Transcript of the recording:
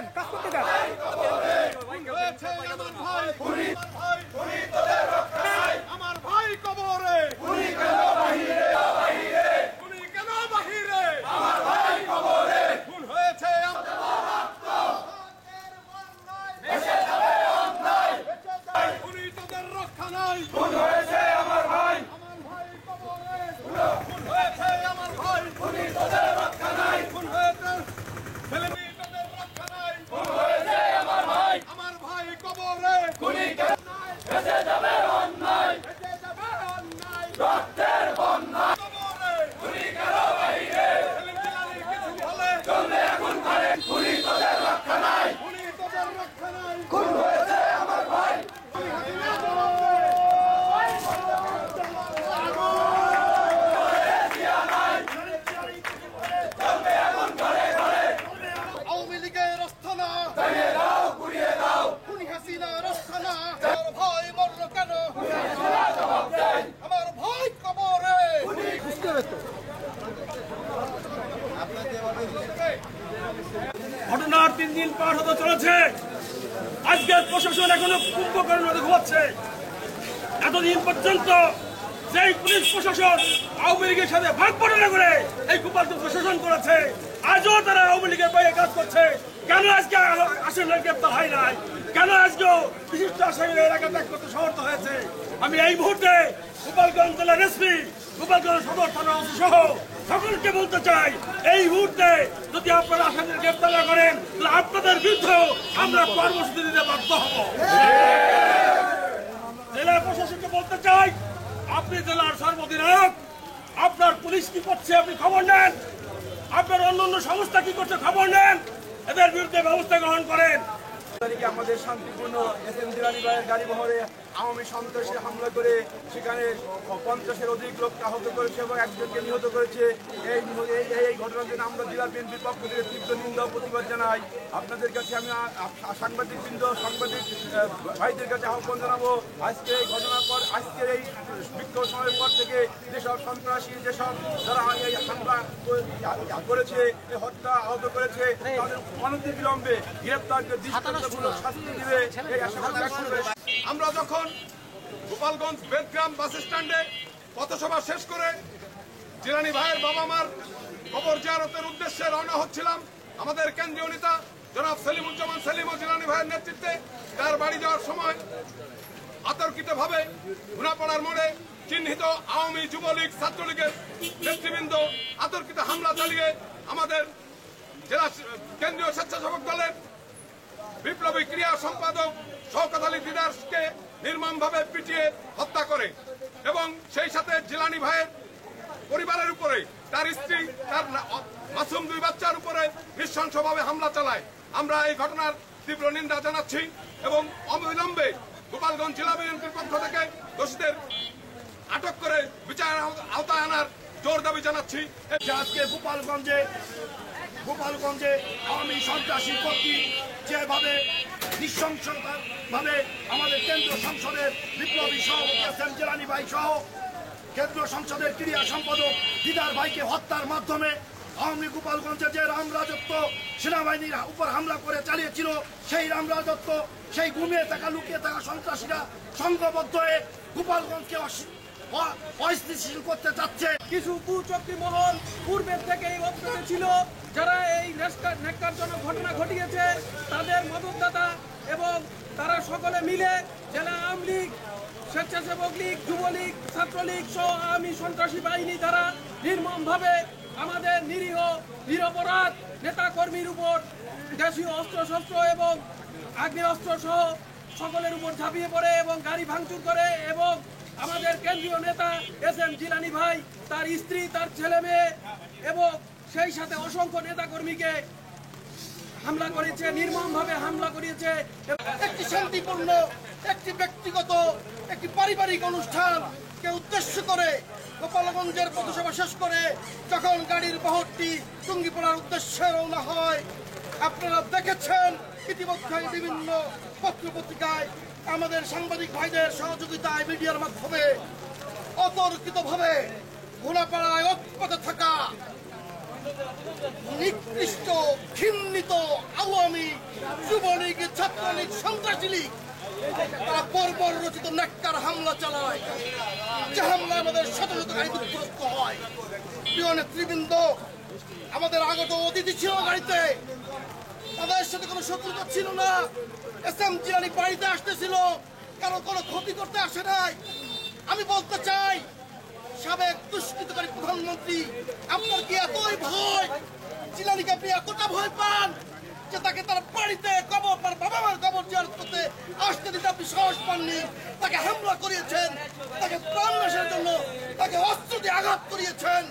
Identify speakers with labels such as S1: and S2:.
S1: দেন, কাজ করতে দেন।
S2: আমার ভাই কবরে খুন হয়েছে উনি তোদের রক্ষা নাই খুন হয়েছে আমার ভাই কবরে খুন হয়েছে আমার ভাই উনি তোদের রক্ষা নাই খুন হয়েছে ছেলে মেয়ে তোদের রক্ষা নাই খুন হয়েছে আমার ভাই কবরে খুনি ভেসে যাবে অন্যায় রক্তের বন্যা কবরে খুনি কেন বাহিরে সেলিম জিলানীর কিছু হলে চলবে এখন ঘরে খুনি তোদের রক্ষা নাই খুন হয়েছে আমার ভাই আওয়ামী লীগের আস্থানা ভেঙে দাও গুড়িয়ে দাও খুনি হাসিনার আস্থানা আমার ভাই মরল কেন আমার ভাই কবরে
S3: ঘটনার 3 দিন পার হতে চলেছে। আজকের প্রশাসন এখনো কুম্ভকর্ণ ঘুমাচ্ছে। এতদিন পর্যন্ত যেই পুলিশ প্রশাসন আওয়ামী লীগের সাথে ভাগ বটনা করে এই গোপালগঞ্জ প্রশাসন করেছে, আজও তারা আওয়ামী লীগের বাইরে কাজ করছে। কেন আজকে আসামিরা গ্রেপ্তার হয় নাই? কেন আজকেও বিশিষ্ট আসামিরা এলাকা ত্যাগ করতে সমর্থ হয়েছে? আমি এই মুহূর্তে গোপালগঞ্জ জেলার এসপি, গোপালগঞ্জ সদর থানা সহ সকলকে বলতে চাই, এই মুহূর্তে যদি আপনারা আসামিদের গ্রেপ্তার না করেন তাহলে আপনাদের বিরুদ্ধে আমরা কর্মসূচি দিতে বাধ্য হব। জেলা প্রশাসনকে বলতে চাই, আপনি জেলার সর্বাধিনায়ক, আপনার পুলিশ কি করছে আপনি খবর নেন, আপনার অন্যান্য সংস্থা কি করছে খবর নেন, এদের বিরুদ্ধে ব্যবস্থা গ্রহণ করেন।
S4: আমাদের শান্তিপূর্ণ এসএম জিলানী ভাইয়ের গাড়ি বহরে আওয়ামী সন্ত্রাসী হামলা করে সেখানে 50-এর অধিক লোককে আহত করেছে এবং একজনকে নিহত করেছে। এই ঘটনার জন্য আমরা জেলা বিএনপির পক্ষ থেকে তীব্র নিন্দা ও প্রতিবাদ জানাই। আপনাদের কাছে আমি সাংবাদিক ভাইদের কাছে আহ্বান জানাবো, আজকের এই ঘটনার পর, আজকের এই বিক্ষোভ সময়ের পর থেকে যেসব সন্ত্রাসী যারা এই হামলা করেছে, এই হত্যা আহত করেছে, তাদের অনতিবিলম্বে গ্রেপ্তারকে শাস্তি দিবে এই আশা করবে।
S2: আমরা যখন গোপালগঞ্জ বেদগ্রাম বাস স্ট্যান্ডে পথসভা শেষ করে জিলানী ভাইয়ের বাবা মার কবর জিয়ারতের উদ্দেশ্যে রওনা হচ্ছিলাম, আমাদের কেন্দ্রীয় নেতা জনাব সেলিমুজ্জামান সেলিম ও জিলানী ভাইয়ের নেতৃত্বে তার বাড়ি যাওয়ার সময় আতর্কিতভাবে ঘুনাপাড়ার মোড়ে চিহ্নিত আওয়ামী যুবলীগ ছাত্রলীগের নেতৃবৃন্দ আতর্কিত হামলা চালিয়ে আমাদের জেলা কেন্দ্রীয় স্বেচ্ছাসেবক দলের বিপ্লবী ক্রিয়া সম্পাদক শওকত আলী দিদারকে নির্মমভাবে পিটিয়ে হত্যা করে এবং সেই সাথে জিলানী ভাইয়ের পরিবারের উপরে, তার স্ত্রী, তার মাসুম 2 বাচ্চার উপরে নৃশংসভাবে হামলা চালায়। আমরা এই ঘটনার তীব্র নিন্দা জানাচ্ছি এবং অবিলম্বে গোপালগঞ্জ জেলা বিএনপির পক্ষ থেকে দোষীদের আটক করে বিচারের আওতায় আনার জোর দাবি জানাচ্ছি।
S3: আজকে গোপালগঞ্জে আওয়ামী সন্ত্রাসী কর্তৃক যেভাবে নৃশংসভাবে আমাদের কেন্দ্রীয় সংসদের বিপ্লবী সভাপতি এসএম জিলানী ভাই সহ কেন্দ্রীয় সংসদের ক্রীড়া সম্পাদক দিদার ভাইকে হত্যার মাধ্যমে আওয়ামী গোপালগঞ্জে যে রামরাজত্ব সেনাবাহিনীর উপর হামলা করে চালিয়েছিল, সেই রামরাজত্ব, সেই ঘুমিয়ে থাকা লুকিয়ে থাকা সন্ত্রাসীরা সংঘবদ্ধ হয়ে গোপালগঞ্জকে অস্থিতিশীল করতে চাচ্ছে।
S5: কিছু কুচক্রী মহল পূর্বের থেকেই অব্যাহত ছিল, যারা এই ন্যাক্কারজনক ঘটনা ঘটিয়েছে তাদের মদতদাতা এবং তারা সকলে মিলে জেলা আওয়ামী লীগ, স্বেচ্ছাসেবক লীগ, যুবলীগ, ছাত্রলীগ সহ আওয়ামী সন্ত্রাসী বাহিনী দ্বারা নির্মমভাবে আমাদের নিরীহ নিরপরাধ নেতাকর্মীর উপর দেশীয় অস্ত্রশস্ত্র এবং আগ্নেয়াস্ত্র সহ সকলের উপর ঝাঁপিয়ে পড়ে এবং গাড়ি ভাঙচুর করে এবং আমাদের কেন্দ্রীয় নেতা এসএম জিলানী ভাই, তার স্ত্রী, তার ছেলে মেয়ে এবং সেই সাথে অসংখ্য নেতাকর্মীকে হামলা করেছে, নির্মমভাবে হামলা করেছে।
S2: একটি শান্তিপূর্ণ, একটি ব্যক্তিগত, একটি পারিবারিক অনুষ্ঠানকে উদ্দেশ্য করে গোপালগঞ্জের পথসভা শেষ করে যখন গাড়ির বহরটি টুঙ্গিপাড়ার উদ্দেশ্যে রওনা হয়, আপনারা দেখেছেন ইতিমধ্যে বিভিন্ন পত্রপত্রিকায় আমাদের সাংবাদিক ভাইদের সহযোগিতায় মিডিয়ার মাধ্যমে অতর্কিতভাবে ঘোড়াপাড়ায় অক্ষত থাকা
S1: নিকৃষ্ট ঘৃণিত আওয়ামী যুবলীগ ছাত্রলীগ সন্ত্রাসী লীগ তারা বর্বর রচিত নেককার হামলা চালায়, যে হামলা আমাদের শত শত গাড়ি বিধ্বস্ত হয়। প্রিয় নেতৃবৃন্দ, আমাদের আগত অতিথি ছিল গাড়িতে, তাদের সাথে কোনো শত্রুতা ছিল না। এসএম জিলানী বাড়িতে আসতেছিল, কারো কোনো ক্ষতি করতে আসে নাই। আমি বলতে চাই, সাবেক দুষ্কৃতকারী প্রধানমন্ত্রী, আপনার কি এতই ভয়? জিলানীকে আপনি এতটা ভয় পান যে তাকে তার বাড়িতে কবর, তার বাবা মার কবর জিয়ারত করতে আসতে দিতে আপনি সাহস পাননি? তাকে হামলা করিয়েছেন, তাকে প্রাণনাশের জন্য তাকে অস্ত্র দিয়ে আঘাত করিয়েছেন।